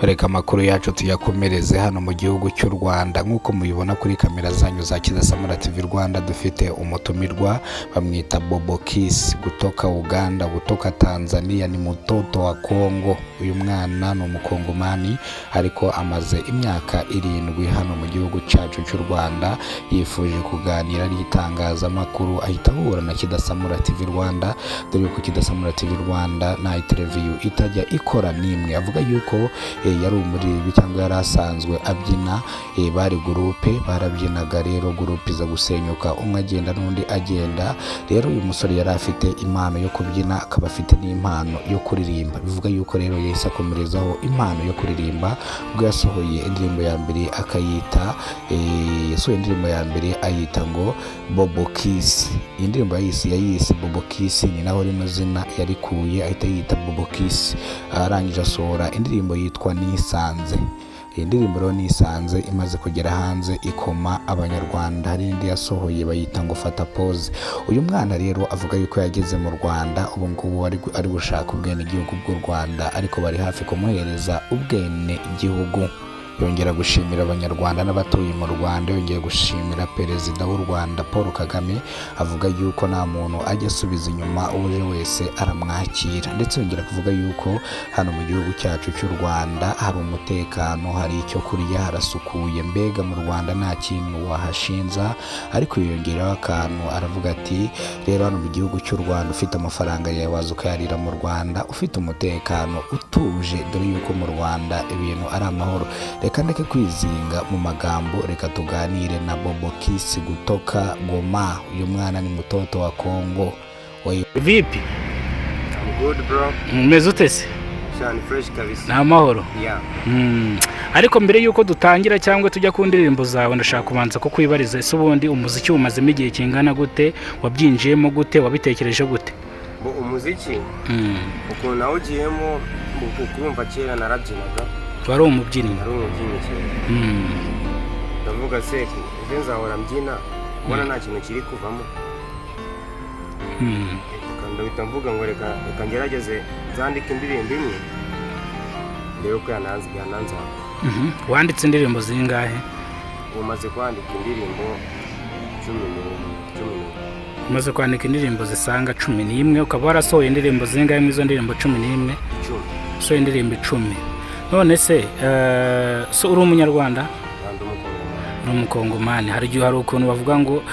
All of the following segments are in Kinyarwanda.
Reka amakuru yacu tuyakomereze hano mu gihugu cy'u Rwanda. Nk'uko mubibona kuri kamera zanyu za Kidasamura TV Rwanda, dufite umutumirwa bamwita Bobo Kiss kutoka Uganda, kutoka Tanzania, ni mtoto wa Kongo. Uyu mwana ni umukongomani ariko amaze imyaka 7 hano mu gihugu cyacu cy'u Rwanda. Yifuje kuganira n'itangazamakuru, ahita ahura na Kidasamura TV Rwanda, dore ko Kidasamura TV Rwanda nta interview itajya ikora nimwe. Avuga yuko yari umuririmbyi cyangwa yari asanzwe abyina, bari groupe barabyinaga, rero groupe iza gusenyuka, umwe agenda n'undi agenda. Rero uyu musore yari afite impano yo kubyina, akaba afite n'impano yo kuririmba. Bivuga yuko rero yahise akomerezaho impano yo kuririmba, ubwo yasohoye indirimbo ya mbere akayita indirimbo ya mbere ayita ngo Bobo Kiss. Indirimbo yayise Bobo Kiss, ni naho rino zina yarikuye, ahita yita Bobo Kiss. Arangije asohora indirimbo yitwa Nisanze. Indirimbo rero Nisanze imaze kugera hanze ikoma abanyarwanda. Hari indi yasohoye bayita ngo Fata Pose. Uyu mwana rero avuga yuko yageze mu Rwanda, ubu ngubu ari gushaka ubwene igihugu bw'u Rwanda, ariko bari hafi kumuhereza ubwene igihugu. Yongera gushimira abanyarwanda n'abatuye mu Rwanda, yongeye gushimira perezida w'u Rwanda Paul Kagame, avuga yuko nta muntu ajya asubiza inyuma uje wese aramwakira. Ndetse yongera kuvuga yuko hano mu gihugu cyacu cy'u Rwanda hari umutekano, hari icyo kurya, harasukuye, mbega mu Rwanda nta kintu wahashinza. Ariko yongeraho akantu, aravuga ati rero hano mu gihugu cy'u Rwanda ufite amafaranga yawe waza ukayarira mu Rwanda, ufite umutekano utuje, dore yuko mu Rwanda ibintu ari amahoro. Reka ndeke kwizinga mu magambo, reka tuganire na Bobo Kiss kutoka Goma. Uyu mwana ni mtoto wa Kongo. Vipi? I'm good bro. Umeze ute se? Shani fresh kabisa. Na amahoro? Yeah. Ariko mbere yuko dutangira cyangwa tujya ku ndirimbo zawe, ndashaka kubanza ko kwibariza ese ubundi umuziki umazemo igihe kingana gute, wabyinjiyemo gute, wabitekereje gute? Umuziki ukuntu nawugiyemo kumva kera narabyinaga. Wari umubyinnyi? Nari umubyinnyi cyane. Ndavuga se ejo nzahora mbyina, mbona nta kintu kiri kuvamo. Kandi mvuga ngo reka ngerageze nzandike indirimbo imwe, rero ko yananze. Wanditse indirimbo zingahe? Umaze kwandika indirimbo 11. Umaze kwandika indirimbo zisanga 11, ukaba warasohoye indirimbo zingahe mu izo ndirimbo 11? 10. So indirimbo 10. None se so uri umunyarwanda? Uri umukongomani. Hari igihe hari ukuntu bavuga ngo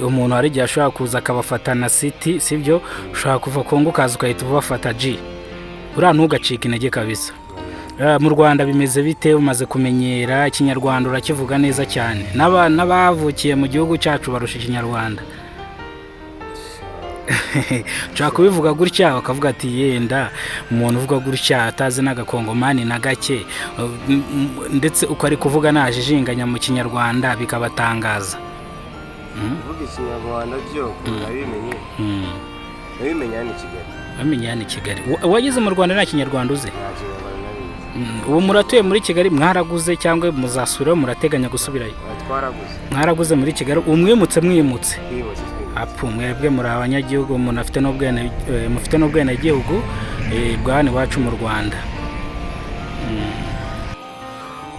umuntu hari igihe ashobora kuza akabafata na city, sibyo? Ushobora kuva Kongo kaza ukahita ubafata G. Uriya ntugacika intege kabisa. Mu Rwanda bimeze bite? Umaze kumenyera ikinyarwanda urakivuga neza cyane? N'abavukiye mu gihugu cyacu barusha ikinyarwanda. Nshaka kubivuga gutya bakavuga ati yenda umuntu uvuga gutya atazi n'agakongomani na gake, ndetse uko ari kuvuga najijinganya mu kinyarwanda bikabatangaza. Uvuga ikinyarwanda byo nabimenye. Nabimenye ni Kigali. Bamenye ni Kigali. Wageze mu Rwanda nta kinyarwanda uze? Nta kinyarwanda. Ubu muratuye muri Kigali, mwaraguze cyangwa muzasubira murateganya gusubirayo? Twaraguze. Mwaraguze muri Kigali, mwimutse? Twimutse. Mwebwe muri abanyagihugu, umuntu afite n'ubwene igihugu bw'ahano iwacu mu Rwanda.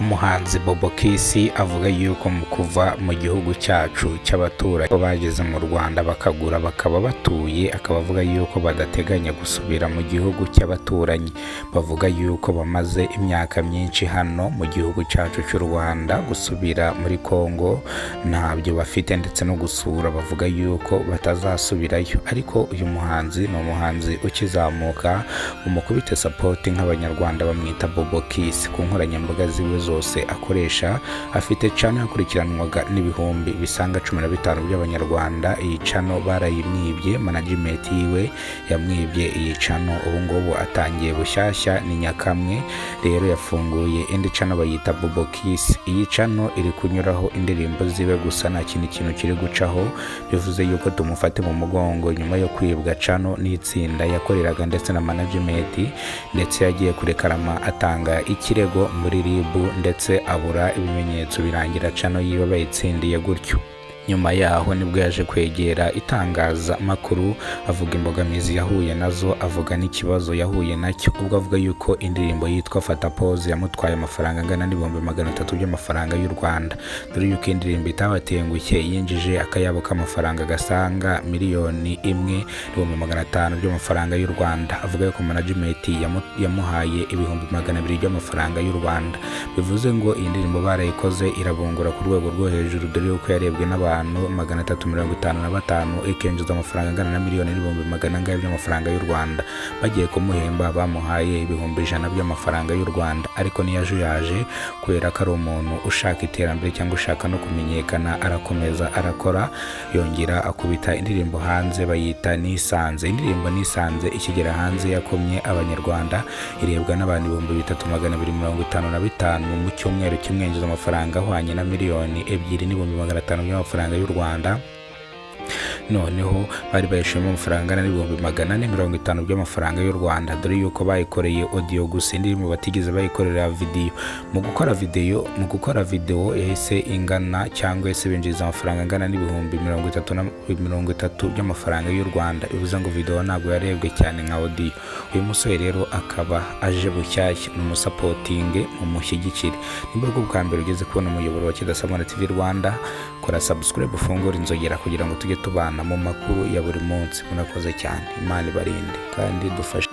Umuhanzi Bobo Kiss avuga yuko mu kuva mu gihugu cyacu cy'abaturage bageze mu Rwanda bakagura bakaba batuye, akaba avuga yuko badateganya gusubira mu gihugu cy'abaturanyi. Bavuga yuko bamaze imyaka myinshi hano mu gihugu cyacu cy'u Rwanda, gusubira muri Kongo ntabyo bafite, ndetse no gusura bavuga yuko batazasubirayo. Ariko uyu muhanzi ni umuhanzi ukizamuka, umukubite support nk'abanyarwanda, bamwita Bobo Kiss ku nkoranyambaga ziwe zose akoresha. Afite channel yakurikiranwaga n'ibihumbi bisaga 15 by'abanyarwanda. Iyi channel barayimwibye, management yiwe yamwibye iyi channel. Ubu ngubu atangiye bushyashya, ni Nyakamwe. Rero yafunguye indi channel bayita Bobo Kiss. Iyi channel iri kunyuraho indirimbo zibe gusa, nta kintu kiri gucaho. Bivuze yuko tumufate mu mugongo nyuma yo kwibwa channel n'itsinda yakoreraga ndetse na management, ndetse yagiye kurekarama atanga ikirego muri RIB, ndetse abura ibimenyetso birangira channel yiwe bayitsindiye gutyo. nyuma yaho nibwo yaje kwegera itangazamakuru avuga imbogamizi yahuye nazo, avuga n'ikibazo yahuye nacyo, ubwo avuga yuko indirimbo yitwa Fata Pause yamutwaye amafaranga angana n'ibihumbi 300 by'amafaranga y'u Rwanda, dore yuko indirimbo itabatengushye yinjije akayabo k'amafaranga gasanga miliyoni 1,500,000 by'amafaranga y'u Rwanda. Avuga yuko management yamuhaye ibihumbi 200 by'amafaranga y'u Rwanda, bivuze ngo iyi ndirimbo barayikoze irabungura ku rwego rwo hejuru, dore yuko yarebwe n'abantu 355 ikinjiza amafaranga angana na miliyoni 100,000 by'amafaranga y'u Rwanda. Bagiye kumuhemba bamuhaye ibihumbi 100 by'amafaranga y'u Rwanda, ariko niyajuyaje kubera ko ari umuntu ushaka iterambere cyangwa ushaka no kumenyekana, arakomeza arakora, yongera akubita indirimbo hanze bayita Nisanze. Indirimbo Nisanze ikigera hanze yakomye abanyarwanda, irebwa n'abantu 3,255 mu cyumweru kimwe, yinjiza amafaranga ahwanye na miliyoni 2,500,000 by'amafaranga y'u Rwanda. Noneho bari bayishemo amafaranga n'ibihumbi 450 by'amafaranga y'u Rwanda, dore yuko bayikoreye audio gusa, indirimbo batigeze bayikorera video. Mu gukora video yahise ingana cyangwa yahise binjiza amafaranga angana n'ibihumbi 30 by'amafaranga y'u Rwanda, bivuze ngo video ntabwo yarebwe cyane nka audio. Uyu musore rero akaba aje bushyashya mu supporting mu mushyigikire. Nimba rwo bwa mbere ugeze kubona umuyoboro wa Kidasamara TV Rwanda, kora subscribe, ufungura inzogera kugira ngo tujye tubana mu makuru ya buri munsi. Munakoze cyane, Imana ibarinde kandi dufashe.